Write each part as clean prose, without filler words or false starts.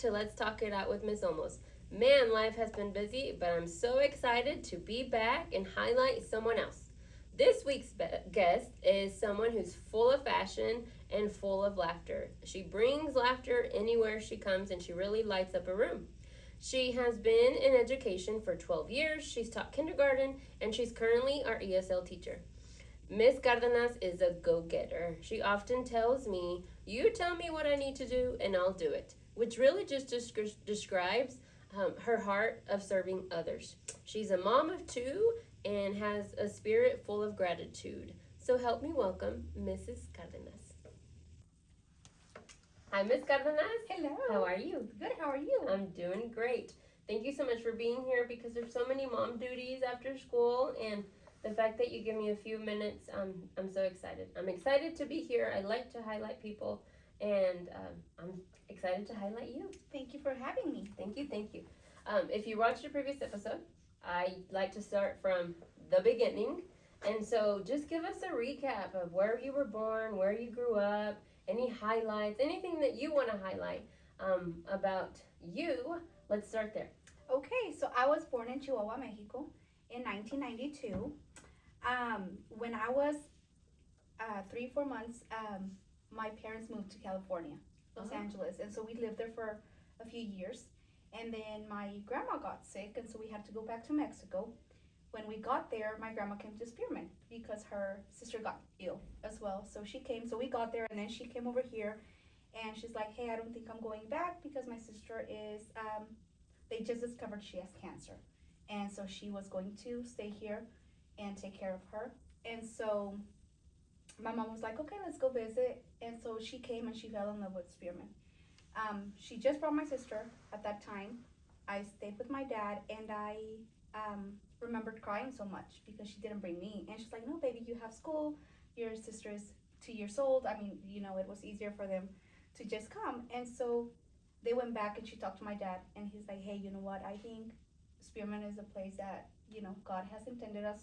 to Let's Talk It Out with Miss Olmos. Man, life has been busy, but I'm so excited to be back and highlight someone else. This week's guest is someone who's full of fashion and full of laughter. She brings laughter anywhere she comes and she really lights up a room. She has been in education for 12 years. She's taught kindergarten and she's currently our ESL teacher. Miss Cardenas is a go-getter. She often tells me, you tell me what I need to do and I'll do it, which really just describes her heart of serving others. She's a mom of two and has a spirit full of gratitude. So help me welcome Mrs. Cardenas. Hi, Miss Cardenas. Hello. How are you? Good, how are you? I'm doing great. Thank you so much for being here because there's so many mom duties after school, and the fact that you give me a few minutes, I'm so excited. I'm excited to be here. I like to highlight people, and I'm excited to highlight you. Thank you for having me. Thank you. If you watched the previous episode, I like to start from the beginning, and so just give us a recap of where you were born, where you grew up, any highlights, anything that you want to highlight about you. Let's start there. Okay, so I was born in Chihuahua, Mexico in 1992. When I was 3-4 months, my parents moved to California, Los Angeles, and so we lived there for a few years. And then my grandma got sick, and so we had to go back to Mexico. When we got there, my grandma came to Spearman because her sister got ill as well. So she came, so we got there, and then she came over here, and she's like, hey, I don't think I'm going back because my sister is, they just discovered she has cancer. And so she was going to stay here and take care of her. And so my mom was like, okay, let's go visit. And so she came and she fell in love with Spearman. She just brought my sister at that time. I stayed with my dad, and I remembered crying so much because she didn't bring me. And she's like, no, baby, you have school. Your sister is 2 years old. I mean, you know, it was easier for them to just come. And so they went back and she talked to my dad, and he's like, hey, you know what? I think Spearman is a place that, you know, God has intended us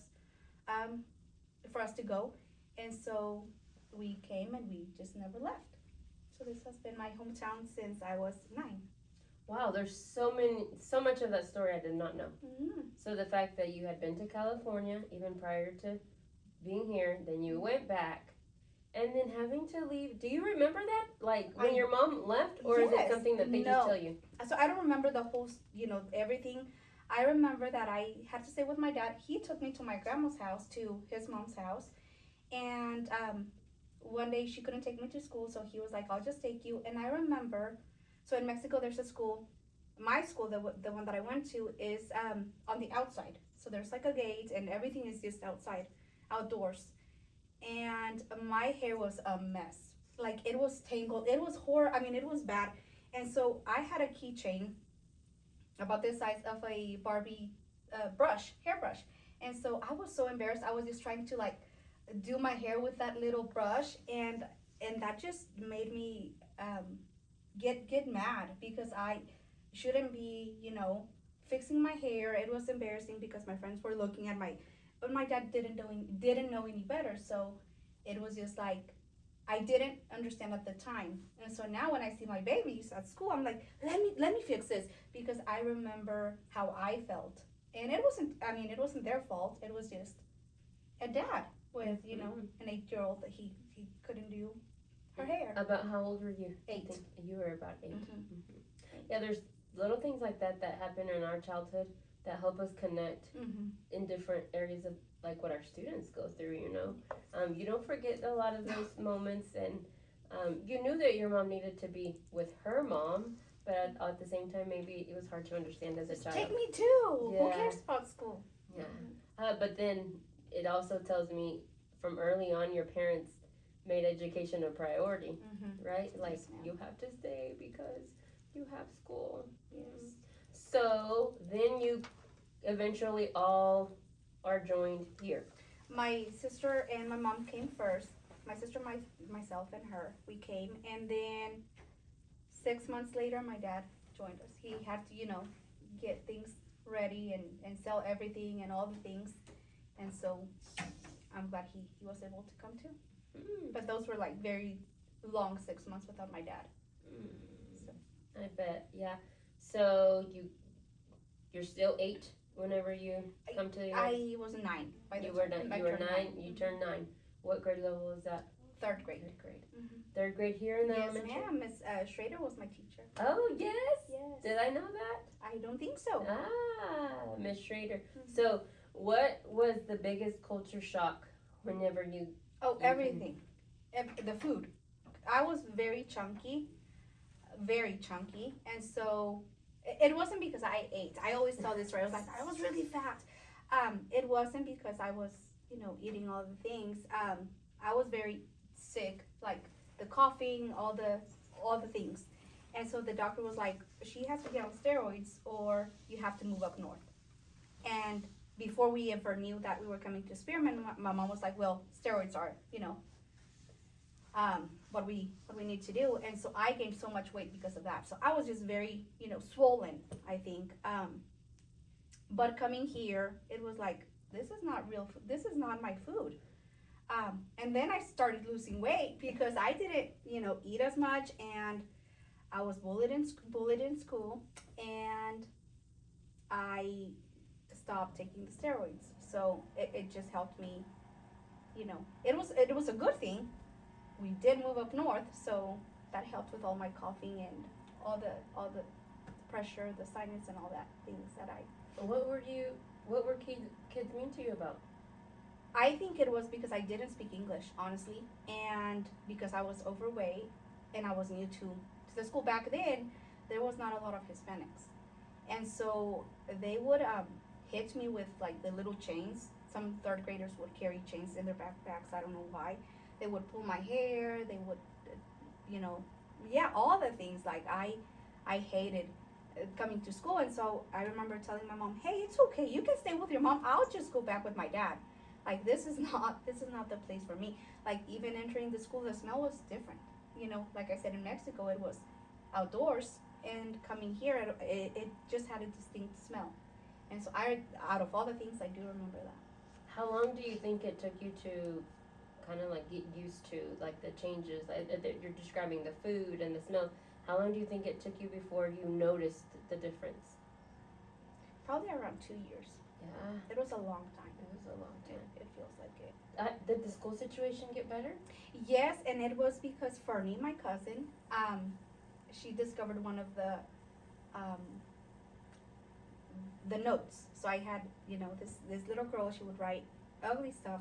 for us to go. And so we came and we just never left. So this has been my hometown since I was 9. Wow, there's so much of that story I did not know. Mm-hmm. So the fact that you had been to California even prior to being here, then you went back, and then having to leave. Do you remember that? Like when your mom left, or is it something that they just tell you? So I don't remember the whole, you know, everything. I remember that I had to stay with my dad. He took me to my grandma's house, to his mom's house, and one day she couldn't take me to school, so he was like, I'll just take you. And I remember, so in Mexico there's a school, my school, the one that I went to, is on the outside. So there's like a gate and everything is just outside, outdoors. And my hair was a mess. Like, it was tangled, it was horrible, I mean, it was bad. And so I had a keychain about this size of a Barbie hairbrush. And so I was so embarrassed. I was just trying to like do my hair with that little brush, and that just made me get mad because I shouldn't be, you know, fixing my hair. It was embarrassing because my friends were looking at but my dad didn't know any better. So it was just like, I didn't understand at the time. And so now when I see my babies at school, I'm like, let me fix this, because I remember how I felt. And it wasn't their fault. It was just a dad with, you know, an 8-year-old that he couldn't do her hair. About how old were you? 8. You were about 8. Mm-hmm. Yeah, there's little things like that happen in our childhood that help us connect in different areas of like what our students go through, you know. You don't forget a lot of those moments, and you knew that your mom needed to be with her mom, but at the same time, maybe it was hard to understand as a child. Take me too. Yeah. Who cares about school? Yeah. But then it also tells me from early on your parents made education a priority, right? Like, yes, you have to stay because you have school. Yes. So then you eventually all are joined here. My sister and my mom came first. My sister, myself, and her. We came, and then 6 months later, my dad joined us. He had to, you know, get things ready and sell everything and all the things. And so I'm glad he was able to come too. But those were like very long 6 months without my dad. So. I bet. Yeah. So you're still 8 whenever you come to the United. I was 9 by the You were time nine. I You were turned 9. You turned 9. What grade level is that? Third grade. Third grade. Mm-hmm. Third grade here in the Yes, elementary. ma'am. Miss Schrader was my teacher. Oh yes. Yes. Did I know that? I don't think so. Miss Schrader. Mm-hmm. So, what was the biggest culture shock whenever you? Oh, everything. The food. I was very chunky, and so it wasn't because I ate. I always tell this story. I was like, I was really fat. It wasn't because I was, eating all the things. I was very sick, like the coughing, all the things, and so the doctor was like, she has to be on steroids, or you have to move up north. And before we ever knew that we were coming to Spearman, my mom was like, well, steroids are, what we need to do. And so I gained so much weight because of that. So I was just very, swollen, I think. But coming here, it was like, this is not real food. This is not my food. And then I started losing weight because I didn't, eat as much, and I was bullied in school, and I stopped taking the steroids. So it just helped me, it was a good thing. We did move up north, so that helped with all my coughing and all the pressure, the sinus, and all that things that I. What were kids mean to you about? I think it was because I didn't speak English, honestly, and because I was overweight and I was new to the school back then. There was not a lot of Hispanics, and so they would hit me with like the little chains. Some third graders would carry chains in their backpacks. I don't know why. They would pull my hair. They would, yeah, all the things. Like I hated coming to school, and so I remember telling my mom, "Hey, it's okay. You can stay with your mom. I'll just go back with my dad. Like this is not the place for me." Like even entering the school, the smell was different. Like I said, in Mexico, it was outdoors, and coming here, it just had a distinct smell. And so out of all the things, I do remember that. How long do you think it took you to kind of like get used to like the changes that you're describing, the food and the smell? How long do you think it took you before you noticed the difference? Probably around 2 years. Yeah. It was a long time. It was a long time. It feels like it. Did the school situation get better? Yes, and it was because Fernie, my cousin, she discovered one of the notes. So I had, this little girl. She would write ugly stuff,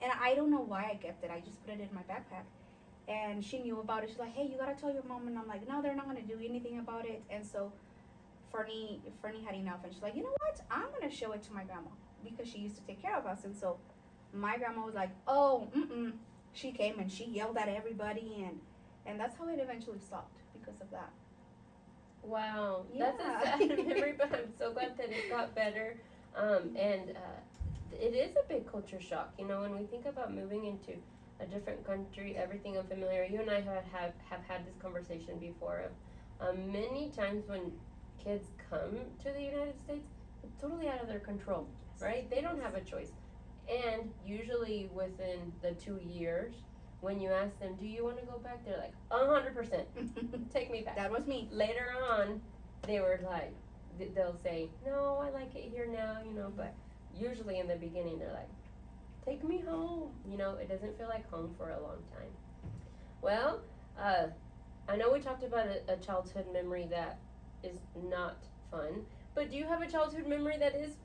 and I don't know why I kept it. I just put it in my backpack, and she knew about it. She's like, "Hey, you gotta tell your mom." And I'm like, "No, they're not gonna do anything about it." And so Fernie had enough, and she's like, "You know what? I'm gonna show it to my grandma because she used to take care of us." And so my grandma was like, "Oh, She came and she yelled at everybody, and that's how it eventually stopped because of that. Wow, Yeah. that's a sad memory, but I'm so glad that it got better. It is a big culture shock, when we think about moving into a different country, everything unfamiliar. You and I have had this conversation before. Many times when kids come to the United States, it's totally out of their control, right? They don't have a choice. And usually within the 2 years, when you ask them, do you want to go back? They're like, 100%, take me back. That was me. Later on, they were like, they'll say, no, I like it here now, but usually in the beginning, they're like, take me home. It doesn't feel like home for a long time. Well, I know we talked about a childhood memory that is not fun, but do you have a childhood memory that is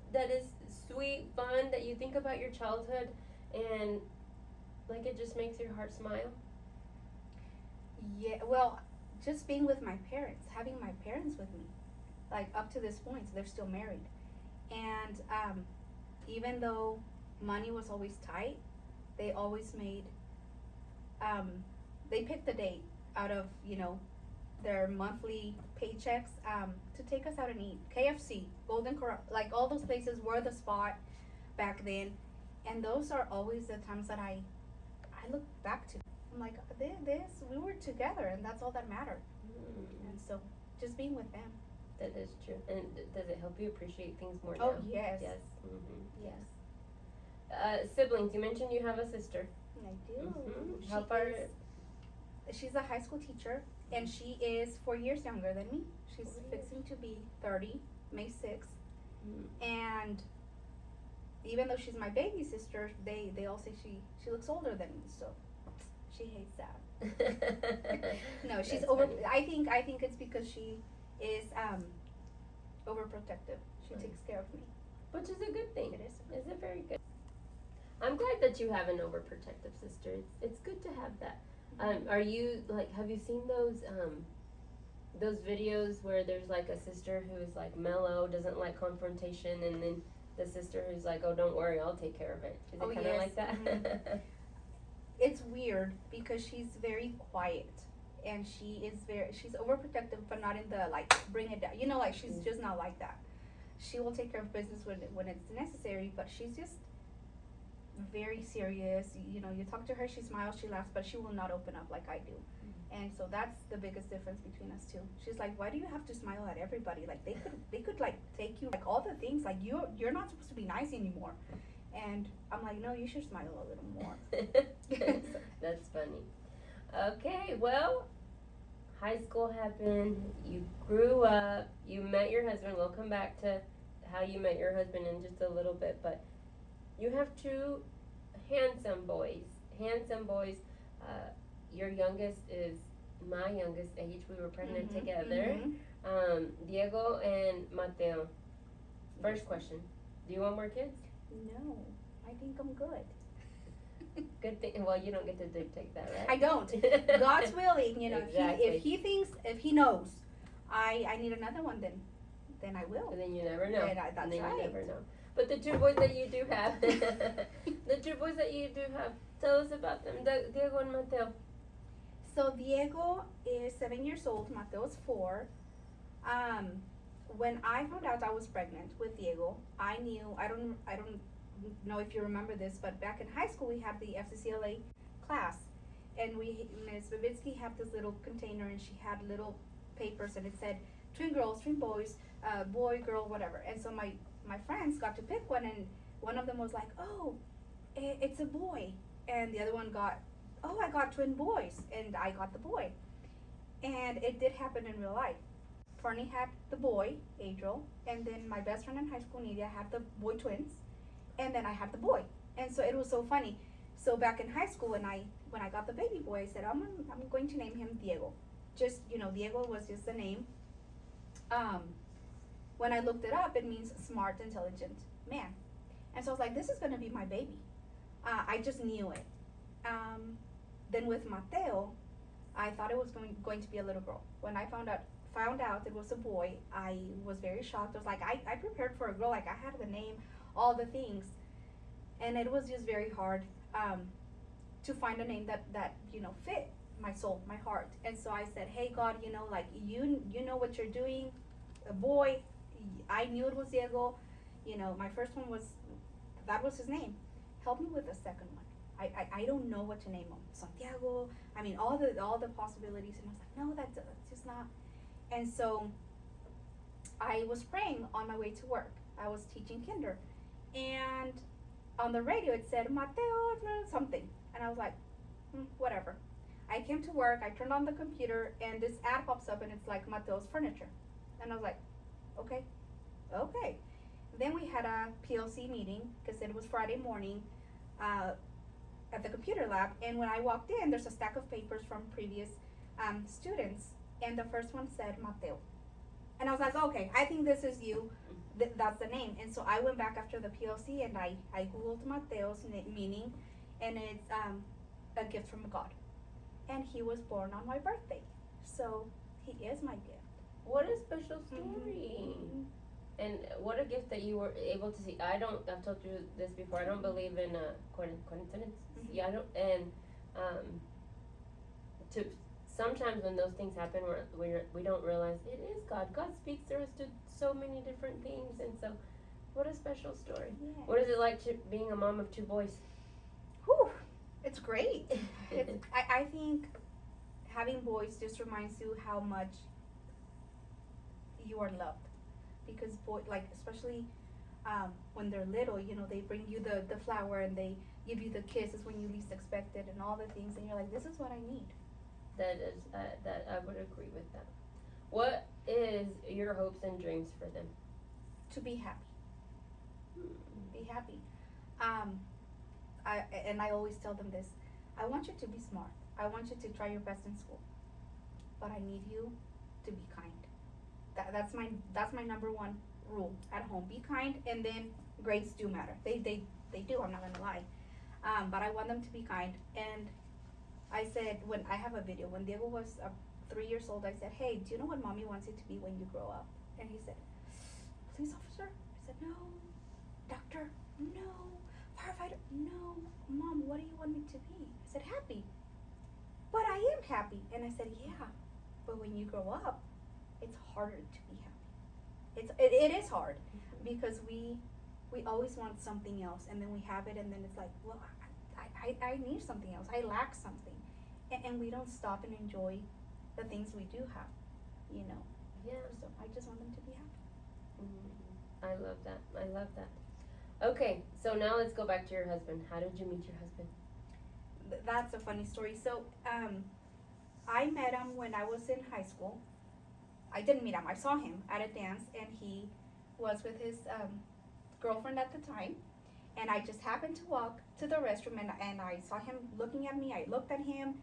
sweet, fun, that you think about your childhood and like it just makes your heart smile? Yeah, well, just being with my parents, having my parents with me, like up to this point, they're still married, and even though money was always tight, they always made, they picked a date out of their monthly paychecks to take us out and eat. KFC, Golden Corral, like all those places were the spot back then, and those are always the times that I look back to. I'm like, we were together, and that's all that mattered. And so, just being with them. That is true. And does it help you appreciate things more now? Oh yes. Yes. Yes. Siblings. You mentioned you have a sister. I do. How far? She's a high school teacher, and she is 4 years younger than me. She's 4 years. fixing to be 30, May 6th. Mm. And even though she's my baby sister, they all say she looks older than me, so she hates that. No, she's That's over. funny. I think it's because she is overprotective. She Right. takes care of me. Which is a good thing. It is. It's a very good. I'm glad that you have an overprotective sister. It's good to have that. Are you like? Have you seen those videos where there's like a sister who's like mellow, doesn't like confrontation, and then the sister who's like, "Oh, don't worry, I'll take care of it." Is it Oh, kind of yes. like that? Mhm. It's weird because she's very quiet, and she's overprotective, but not in the like bring it down. Like she's just not like that. She will take care of business when it's necessary, but she's just very serious. You talk to her, she smiles, she laughs, but she will not open up like I do. And so that's the biggest difference between us two. She's like, why do you have to smile at everybody? Like they could like take you like all the things, like you're not supposed to be nice anymore. And I'm like, no, you should smile a little more. That's funny. Okay, well, high school happened, you grew up, you met your husband. We'll come back to how you met your husband in just a little bit, but you have two handsome boys. Your youngest is my youngest age. We were pregnant together. Diego and Mateo. First question, do you want more kids? No, I think I'm good. Good thing. Well, you don't get to dictate that, right? I don't. God's willing, Exactly. if he knows I need another one, then I will. And then you never know. That's and then right. you never know. But the two boys that you do have, tell us about them, Diego and Mateo. So Diego is 7 years old. Mateo is 4. When I found out I was pregnant with Diego, I knew. I don't know if you remember this, but back in high school we had the FCCLA class, and Ms. Babitsky had this little container, and she had little papers, and it said twin girls, twin boys, boy, girl, whatever. And so my friends got to pick one, and one of them was like, oh, it's a boy, and the other one got, oh, I got twin boys, and I got the boy. And it did happen in real life. Fernie had the boy, Adriel, and then my best friend in high school, Nidia, had the boy twins, and then I had the boy. And so it was so funny. So back in high school, when I got the baby boy, I said, I'm going to name him Diego. Just, Diego was just the name. When I looked it up, it means smart, intelligent man. And so I was like, this is going to be my baby. I just knew it. Then with Mateo, I thought it was going to be a little girl. When I found out it was a boy, I was very shocked. I was like, I prepared for a girl. Like, I had the name, all the things. And it was just very hard to find a name that fit my soul, my heart. And so I said, hey, God, like, you know what you're doing. A boy, I knew it was Diego. My first one that was his name. Help me with the second one. I don't know what to name him. Santiago. I mean, all the possibilities. And I was like, no, that's just not. And so I was praying on my way to work. I was teaching kinder, and on the radio it said Mateo something, and I was like, whatever. I came to work. I turned on the computer, and this ad pops up, and it's like Mateo's Furniture, and I was like, okay. Then we had a PLC meeting because it was Friday morning. At the computer lab, and when I walked in, there's a stack of papers from previous students, and the first one said Mateo, and I was like, okay, I think this is you. That's the name. And so I went back after the PLC, and I googled Mateo's meaning, and it's a gift from God, and he was born on my birthday, so he is my gift. What a special story. And what a gift that you were able to see. I've told you this before, I don't believe in coincidence. Yeah, I don't, and sometimes when those things happen, we don't realize it is God. God speaks to us to so many different things, and so what a special story. Yes. What is it like being a mom of two boys? Whew, it's great. I think having boys just reminds you how much you are loved. Because especially when they're little, they bring you the flower, and they give you the kisses when you least expect it, and all the things, and you're like, this is what I need. That is that I would agree with that. What is your hopes and dreams for them? To be happy. Hmm. Be happy. Um, I always tell them this. I want you to be smart. I want you to try your best in school, but I need you to be kind. That's my number one rule at home. Be kind, and then grades do matter. They do. I'm not gonna lie. But I want them to be kind. And I said, when I have a video, when Diego was 3 years old, I said, hey, do you know what mommy wants you to be when you grow up? And he said, police officer. I said, no. Doctor, no. Firefighter, no. Mom, what do you want me to be? I said, happy. But I am happy. And I said, yeah. But when you grow up, it's harder to be happy. It is hard because we always want something else, and then we have it, and then it's like, well, I need something else. I lack something, and we don't stop and enjoy the things we do have, you know. Yeah. So I just want them to be happy. I love that. I love that. Okay, so now let's go back to your husband. How did you meet your husband? That's a funny story. So I met him when I was in high school. I didn't meet him. I saw him at a dance, and he was with his girlfriend at the time. And I just happened to walk to the restroom, and I saw him looking at me. I looked at him.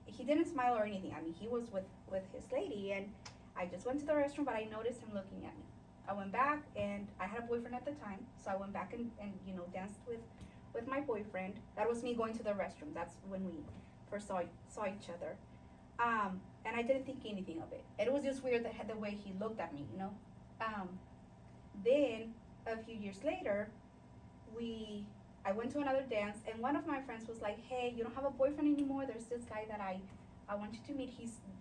He didn't smile or anything. I mean, he was with his lady, and I just went to the restroom, but I noticed him looking at me. I went back, and I had a boyfriend at the time, so I went back and danced with my boyfriend. That was me going to the restroom. That's when we first saw each other. And I didn't think anything of it. It was just weird the way he looked at me, you know. Then a few years later, I went to another dance, and one of my friends was like, "Hey, you don't have a boyfriend anymore. There's this guy that I want you to meet.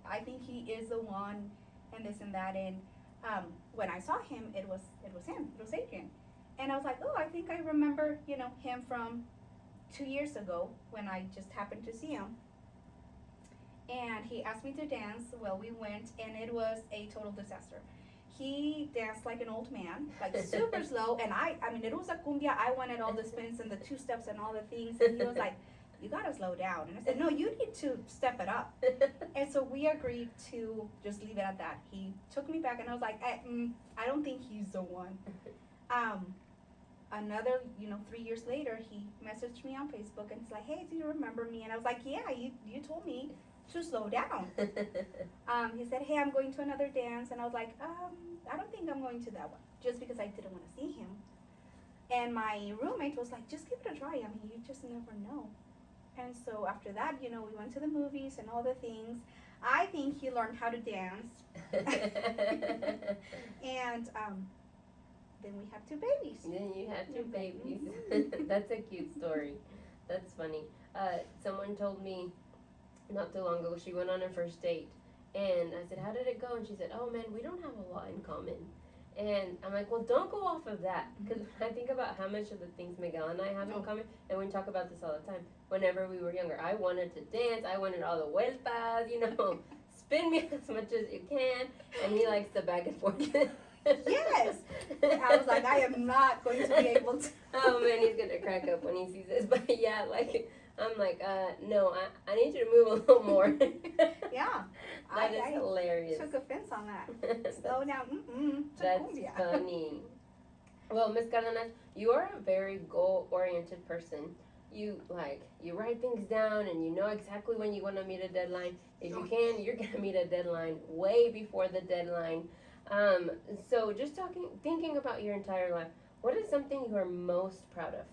I think he is the one, and this and that." And when I saw him, it was him. It was Adrian, and I was like, "Oh, I think I remember, him from 2 years ago when I just happened to see him." And he asked me to dance. Well, we went, and it was a total disaster. He danced like an old man, like super slow, and I mean, it was a cumbia. I wanted all the spins and the two steps and all the things, and he was like, "You gotta slow down." And I said, "No, you need to step it up." And so we agreed to just leave it at that. He took me back, and I was like, I don't think he's the one. Another, 3 years later, he messaged me on Facebook, and he's like, "Hey, do you remember me?" And I was like, "Yeah, you told me to slow down." He said, "Hey, I'm going to another dance," and I was like, I don't think I'm going to that one, just because I didn't want to see him. And my roommate was like, "Just give it a try. I mean, you just never know." And so after that, we went to the movies and all the things. I think he learned how to dance. And then we had two babies. Then you had two babies. That's a cute story. That's funny. Someone told me not too long ago, she went on her first date, and I said, "How did it go?" And she said, "Oh man, we don't have a lot in common." And I'm like, well, don't go off of that, because I think about how much of the things Miguel and I have in common, and we talk about this all the time. Whenever we were younger, I wanted to dance, I wanted all the vueltas, spin me as much as you can, and he likes the back and forth. Yes. I was like, I am not going to be able to. Oh man, he's gonna crack up when he sees this. But yeah, I'm like, no, I need you to move a little more. Yeah. That is hilarious. Took offense on that. Slow down. That's funny. Well, Miss Cardenas, you are a very goal-oriented person. You write things down, and you know exactly when you want to meet a deadline. If you can, you're gonna meet a deadline way before the deadline. So just thinking about your entire life, what is something you are most proud of?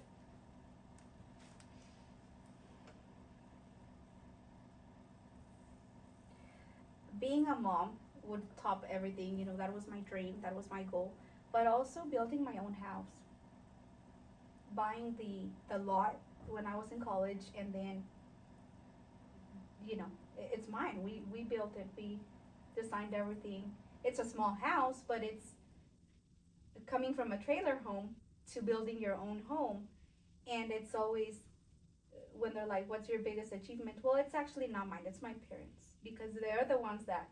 Being a mom would top everything. That was my dream. That was my goal. But also building my own house. Buying the lot when I was in college, and then, it's mine. We built it. We designed everything. It's a small house, but it's coming from a trailer home to building your own home. And it's always, when they're like, "What's your biggest achievement?" Well, it's actually not mine. It's my parents, because they're the ones that,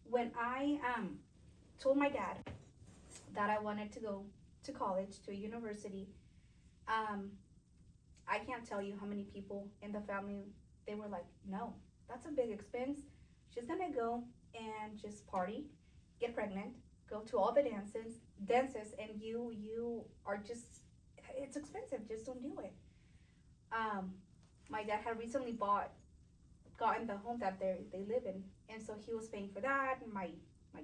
when I told my dad that I wanted to go to college, to a university, I can't tell you how many people in the family, they were like, "No, that's a big expense. She's gonna go and just party, get pregnant, go to all the dances, and you are just, it's expensive. Just don't do it. Um, my dad had recently gotten the home that they live in, and so he was paying for that, and my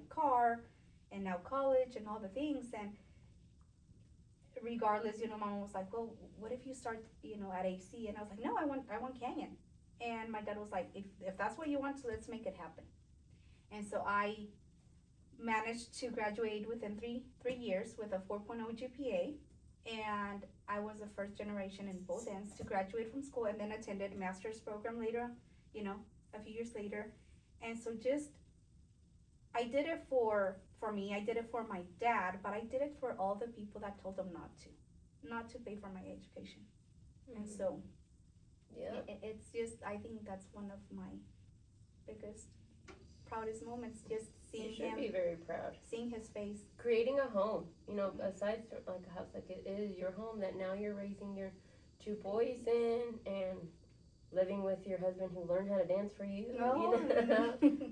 car, and now college and all the things. And regardless, my mom was like, well, what if you start, at AC? And I was like, no, I want Canyon. And my dad was like, if that's what you want, so let's make it happen. And so I managed to graduate within three years with a 4.0 GPA. And I was the first generation in both ends to graduate from school, and then attended master's program later, a few years later. And so just, I did it for me, I did it for my dad, but I did it for all the people that told him not to pay for my education. Mm-hmm. And so, yeah, it's just, I think that's one of my biggest, proudest moments, just seeing him. You should him. be very proud. Seeing his face. Creating a home, aside from like a house, like it is your home that now you're raising your 2 boys in, and living with your husband who learned how to dance for you. Oh.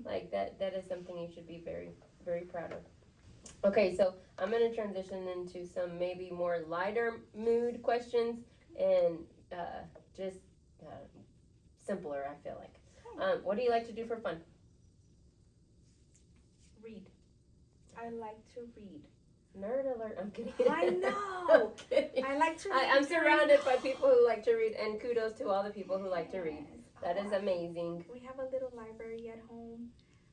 Like that is something you should be very, very proud of. Okay, so I'm going to transition into some maybe more lighter mood questions, and just simpler, I feel like. What do you like to do for fun? Read. I like to read. Nerd alert. I'm kidding. I know. I like to read. I'm surrounded by people who like to read, and kudos to all the people who like to read. That is amazing. We have a little library at home.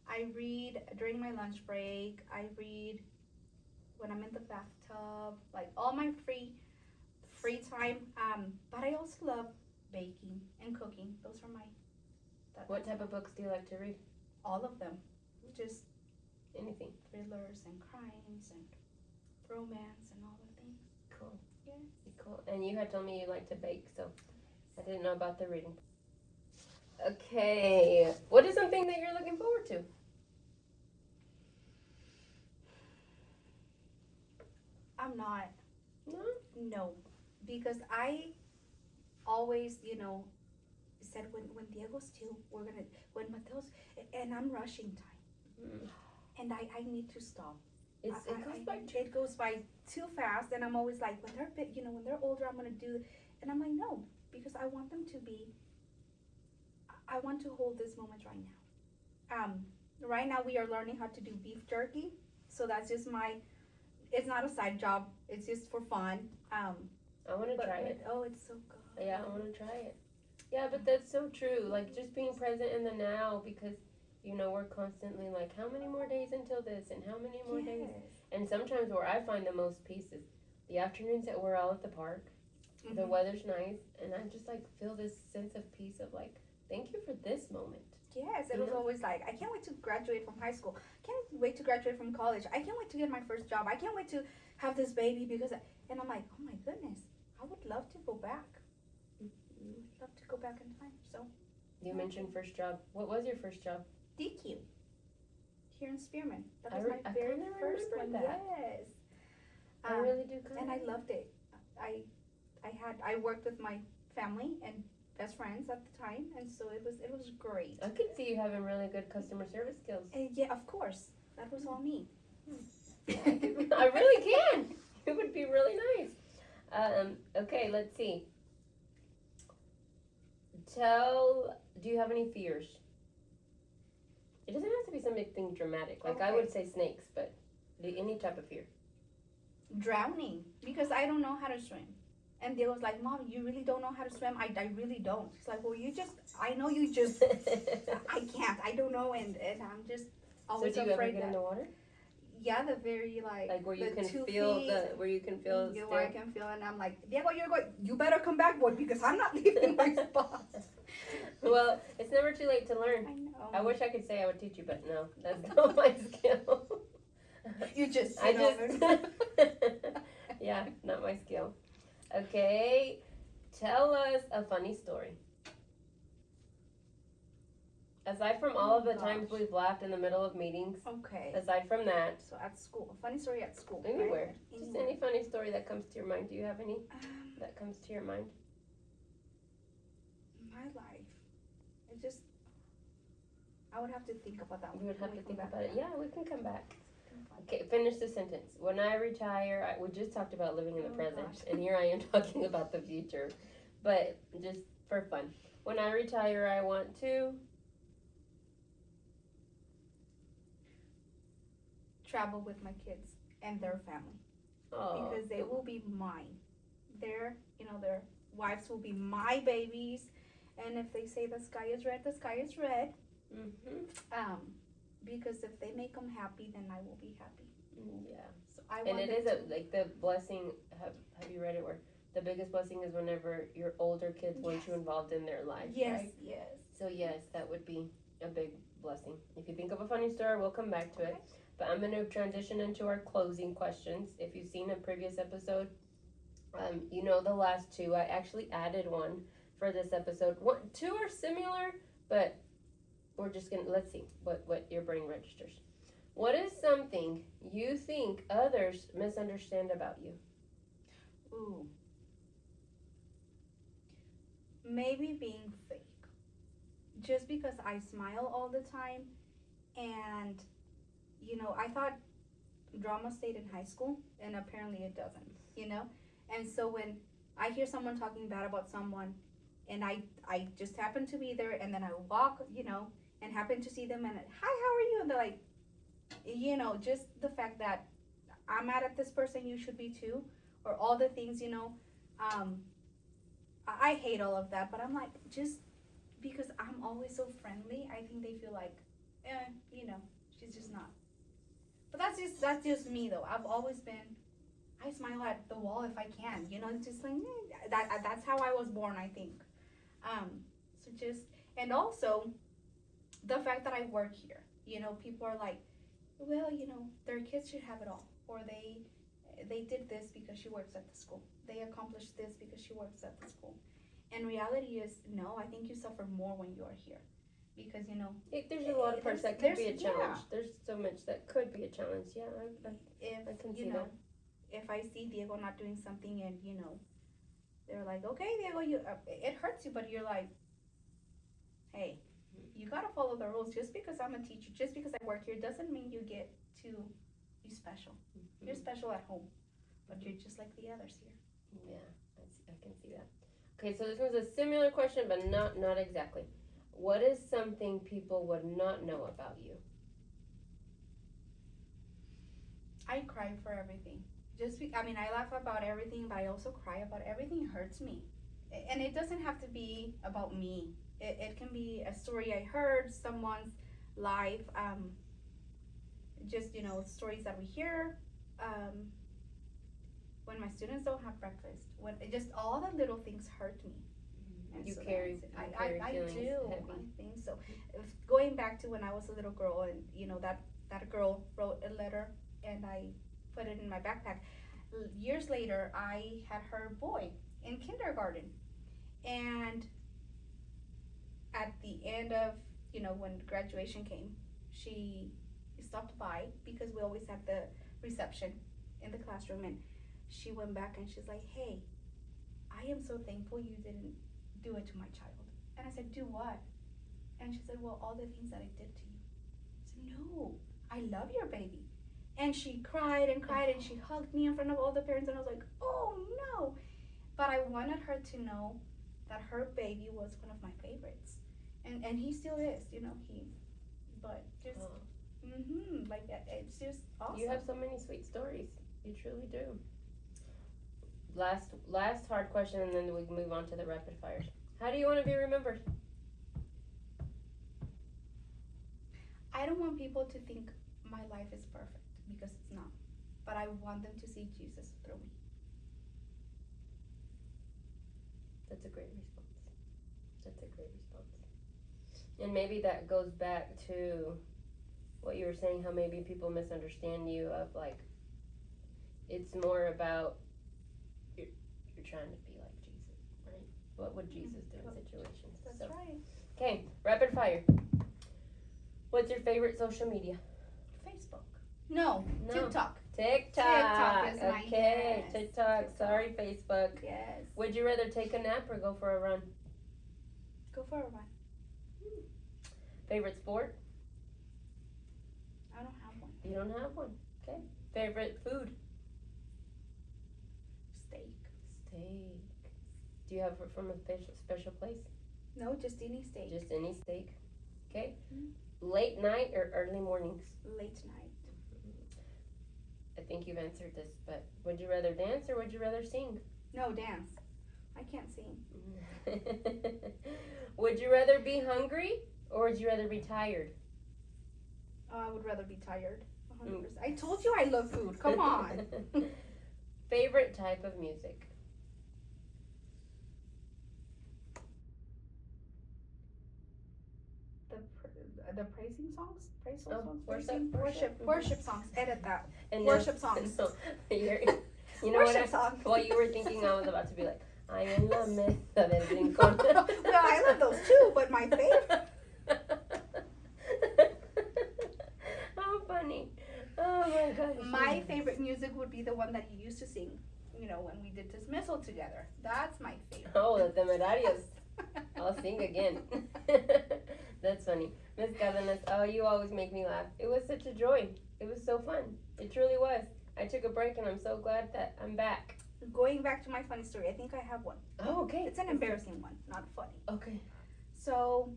I read during my lunch break. I read when I'm in the bathtub, like all my free time. But I also love baking and cooking. Those are my. What type of books do you like to read? All of them. Just anything. Thrillers and crimes and romance and all the things. Cool. Yeah. Cool. And you had told me you like to bake, so I didn't know about the reading. Okay. What is something that you're looking forward to? I'm not. No? No. Because I always, said when Diego's 2, when Mateo's, and I'm rushing time. Mm. And I need to stop. It goes by too fast, and I'm always like, when they're big, when they're older, I'm gonna do, and I'm like, no, because I want them to be. I want to hold this moment right now. Right now we are learning how to do beef jerky, so that's just it's not a side job. It's just for fun. I want to try it. Oh, it's so good. Yeah, I want to try it. Yeah, but that's so true. Like just being present in the now, because. We're constantly like, how many more days until this, and how many more days? And sometimes where I find the most peace is the afternoons that we're all at the park. Mm-hmm. The weather's nice, and I just like feel this sense of peace of like, thank you for this moment. Yes, it was always like, I can't wait to graduate from high school. I can't wait to graduate from college. I can't wait to get my first job. I can't wait to have this baby and I'm like, oh my goodness, I would love to go back. Mm-hmm. Love to go back in time. So. You mentioned first job. What was your first job? DQ here in Spearman. That was my very first one. That. Yes, I really do. And I loved it. I worked with my family and best friends at the time, and so it was great. I could see you having really good customer service skills. Yeah, of course, that was all me. I really can. It would be really nice. Okay, let's see. Do you have any fears? It doesn't have to be something dramatic. Like, okay. I would say snakes, but any type of fear. Drowning, because I don't know how to swim. And they was like, Mom, you really don't know how to swim? I really don't. She's like, well, I know you just, I can't. I don't know, and I'm just always afraid. So do you ever get in the water? Yeah, the very, like where you can feel where you can feel still. Where I can feel, and I'm like, Diego, you better come back, boy, because I'm not leaving my spot. Well, it's never too late to learn. I know. I wish I could say I would teach you, but no, that's not my skill. Yeah, not my skill. Okay, tell us a funny story. Aside from all of the times we've laughed in the middle of meetings. Okay. Aside from that. So at school, a funny story at school. Anywhere. Right? Just any funny story that comes to your mind. Do you have any that comes to your mind? My life. It just, I would have to think about that one. You would have Can to we think come back about it. to that? Yeah, we can come back. Okay, finish the sentence. When I retire, we just talked about living in the Oh, present, gosh. and here I am talking about the future. But just for fun. When I retire, I want to. Travel with my kids and their family Oh, because they will be mine. Their wives will be my babies. And if they say the sky is red, the sky is red. Mm-hmm. Because if they make them happy, then I will be happy. Yeah. So I And want it them is to. like the blessing. Have you read it? Where the biggest blessing is whenever your older kids want you involved in their life. Yes, right? yes. So yes, that would be a big blessing. If you think of a funny story, we'll come back to it. But I'm going to transition into our closing questions. If you've seen a previous episode, you know the last two. I actually added one for this episode. Two are similar, but we're just gonna let's see what your brain registers. What is something you think others misunderstand about you? Ooh. Maybe being fake. Just because I smile all the time, and I thought drama stayed in high school, and apparently it doesn't. And so when I hear someone talking bad about someone, and I just happen to be there, and then I walk, and happen to see them, and hi, how are you? And they're like, just the fact that I'm mad at this person, you should be too, or all the things, I hate all of that, but I'm like, just because I'm always so friendly, I think they feel like, she's just not. But that's just me though. I've always been, I smile at the wall if I can, it's just like that's how I was born, I think. So just, and also the fact that I work here, people are like, well, their kids should have it all, or they did this because she works at the school. They accomplished this because she works at the school. And reality is, no, I think you suffer more when you are here. Because, there's a lot of parts that could be a challenge. Yeah. There's so much that could be a challenge. Yeah, I can see that. If I see Diego not doing something and, they're like, okay, Diego, it hurts you, but you're like, hey, you gotta follow the rules. Just because I'm a teacher, just because I work here, doesn't mean you get to be special. Mm-hmm. You're special at home, but you're just like the others here. Yeah, I can see that. Okay, so this was a similar question, but not exactly. What is something people would not know about you? I cry for everything. I laugh about everything, but I also cry about everything. It hurts me. And it doesn't have to be about me. It can be a story I heard, someone's life, just, stories that we hear, when my students don't have breakfast, when just all the little things hurt me. And You so carry I feelings do. heavy. I think so. Going back to when I was a little girl, and that girl wrote a letter, and I put it in my backpack. Years later, I had her boy in kindergarten, and at the end of when graduation came, she stopped by because we always had the reception in the classroom, and she went back and she's like, hey, I am so thankful you didn't do it to my child. And I said, do what? And she said, well, all the things that I did to you. I said, no, I love your baby. And she cried and cried, and she hugged me in front of all the parents, and I was like, oh no. But I wanted her to know that her baby was one of my favorites. And he still is, but just, like, it's just awesome. You have so many sweet stories. You truly do. Last hard question, and then we can move on to the rapid fires. How do you want to be remembered? I don't want people to think my life is perfect, because it's not. But I want them to see Jesus through me. That's a great response. And maybe that goes back to what you were saying, how maybe people misunderstand you, of like, it's more about you're trying to be like Jesus, right? What would Jesus do in situations? That's right. Okay, rapid fire. What's your favorite social media? Facebook. No. TikTok. TikTok is my okay, yes. TikTok. Sorry, Facebook. Yes. Would you rather take a nap or go for a run? Go for a run. Favorite sport? You don't have one. Okay. Favorite food? Steak. Steak. Do you have it from a special place? No, just any steak. Just any steak. Okay. Mm. Late night or early mornings? Late night. I think you've answered this, but would you rather dance or would you rather sing? No, dance. I can't sing. Would you rather be hungry or would you rather be tired? I would rather be tired. 100%. I told you I love food. Come on. Favorite type of music? The praising songs? Praise Oh, songs? worship. Songs. Edit that. And Worship songs. So you know Worship what? songs. While you were thinking, I was about to be like, I am la mesa del rincón. Well, I love those too, but my favorite. How funny. Oh my gosh. My favorite music would be the one that you used to sing, you know, when we did dismissal together. That's my favorite. Oh, the Temerarios. I'll sing again. That's funny. Miss Cardenas, oh, you always make me laugh. It was such a joy. It was so fun. It truly was. I took a break and I'm so glad that I'm back. Going back to my funny story, I think I have one. Oh, okay. It's an embarrassing one, not funny. Okay. So,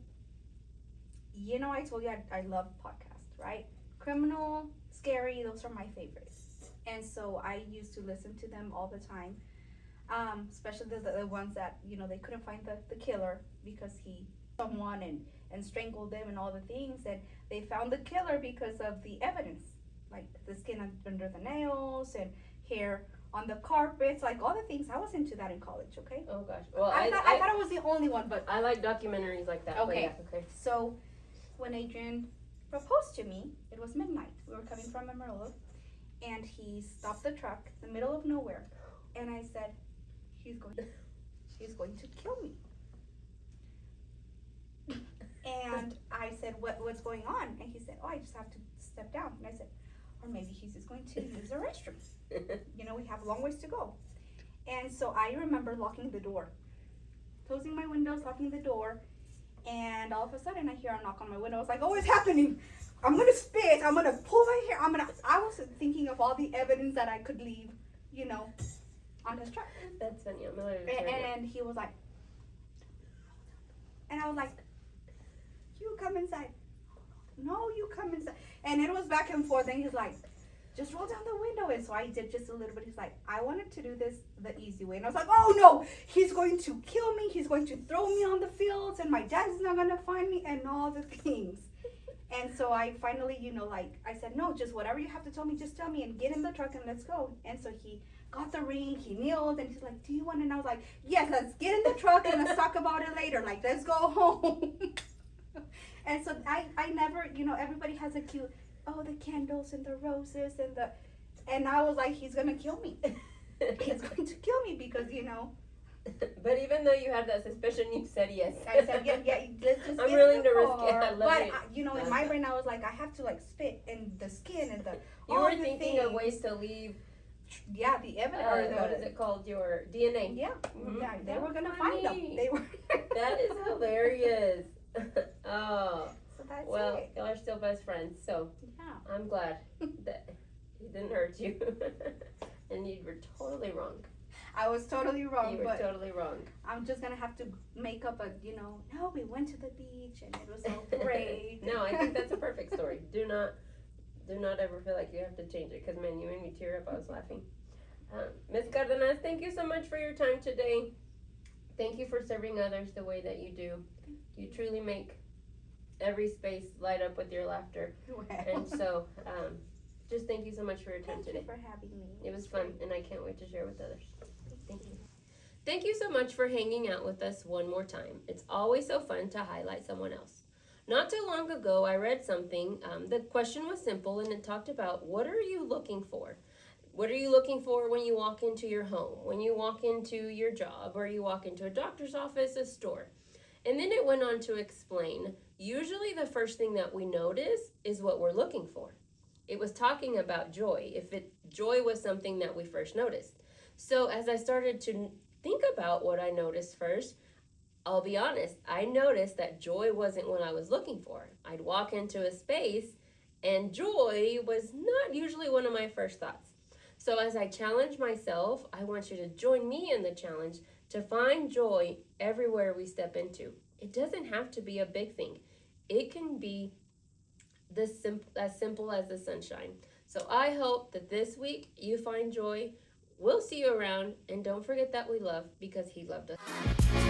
you know, I told you I love podcasts, right? Criminal, scary, those are my favorites. And so I used to listen to them all the time. Especially the ones that, you know, they couldn't find the killer because he someone and strangled them and all the things, and they found the killer because of the evidence, like the skin under the nails and hair on the carpets, like all the things. I was into that in college. Okay. Oh gosh. Well, I thought I was the only one, but I like documentaries like that. okay. Yeah, okay. So when Adrian proposed to me, it was midnight. We were coming from Amarillo, and he stopped the truck in the middle of nowhere, and I said, he's going to kill me. And I said, what's going on? And he said, oh, I just have to step down. And I said, or maybe he's just going to use the restroom. You know, we have a long ways to go. And so I remember locking the door, closing my windows, locking the door, and all of a sudden I hear a knock on my window. I was like, oh, what's happening? I'm gonna spit, I'm gonna pull my hair, I was thinking of all the evidence that I could leave, you know, on his truck. That's funny. And he was like, and I was like, you come inside. No, you come inside. And it was back and forth, and he's like, just roll down the window. And so I did just a little bit. He's like, I wanted to do this the easy way. And I was like, oh no, he's going to kill me. He's going to throw me on the fields, and my dad's not going to find me, and all the things. And so I finally, you know, like, I said, no, just whatever you have to tell me, just tell me, and get in the truck and let's go. And so he got the ring, he kneeled, and he's like, do you want it? And I was like, yes, let's get in the truck and let's talk about it later. Like, let's go home. And so I never, you know, everybody has a cute, oh, the candles and the roses and I was like, he's going to kill me. He's going to kill me because, you know. But even though you had that suspicion, you said yes. I said, yeah, let's just I'm get willing in to the risk it. car. I love But, it. you know, in my brain, I was like, I have to, like, spit in the skin and the You all were the thinking of things. ways to leave, Yeah, the evidence. what is it called? Your DNA. Yeah, Mhm. yeah, they That's were going to find them. funny. They were. That is hilarious. Oh, So that's well, it. y'all are still best friends, so Yeah. I'm glad that he didn't hurt you. And you were totally wrong. I was totally wrong, You were but totally wrong. I'm just going to have to make up a, you know, no, we went to the beach and it was so great. No, I think that's a perfect story. Do not ever feel like you have to change it, because man, you made me tear up. I was laughing. Miss Cardenas, thank you so much for your time today. Thank you for serving others the way that you do. You truly make every space light up with your laughter. Well, And so, just thank you so much for your time thank you today. for having me. It was fun, and I can't wait to share with others. Thank you. Thank you so much for hanging out with us one more time. It's always so fun to highlight someone else. Not too long ago, I read something. The question was simple, and it talked about, what are you looking for? What are you looking for when you walk into your home, when you walk into your job, or you walk into a doctor's office, a store? And then it went on to explain, usually the first thing that we notice is what we're looking for. It was talking about joy, joy was something that we first noticed. So as I started to think about what I noticed first, I'll be honest, I noticed that joy wasn't what I was looking for. I'd walk into a space And joy was not usually one of my first thoughts. So, as I challenge myself, I want you to join me in the challenge to find joy everywhere we step into. It doesn't have to be a big thing, it can be as simple as the sunshine. So, I hope that this week you find joy. We'll see you around, and don't forget that we love because He loved us.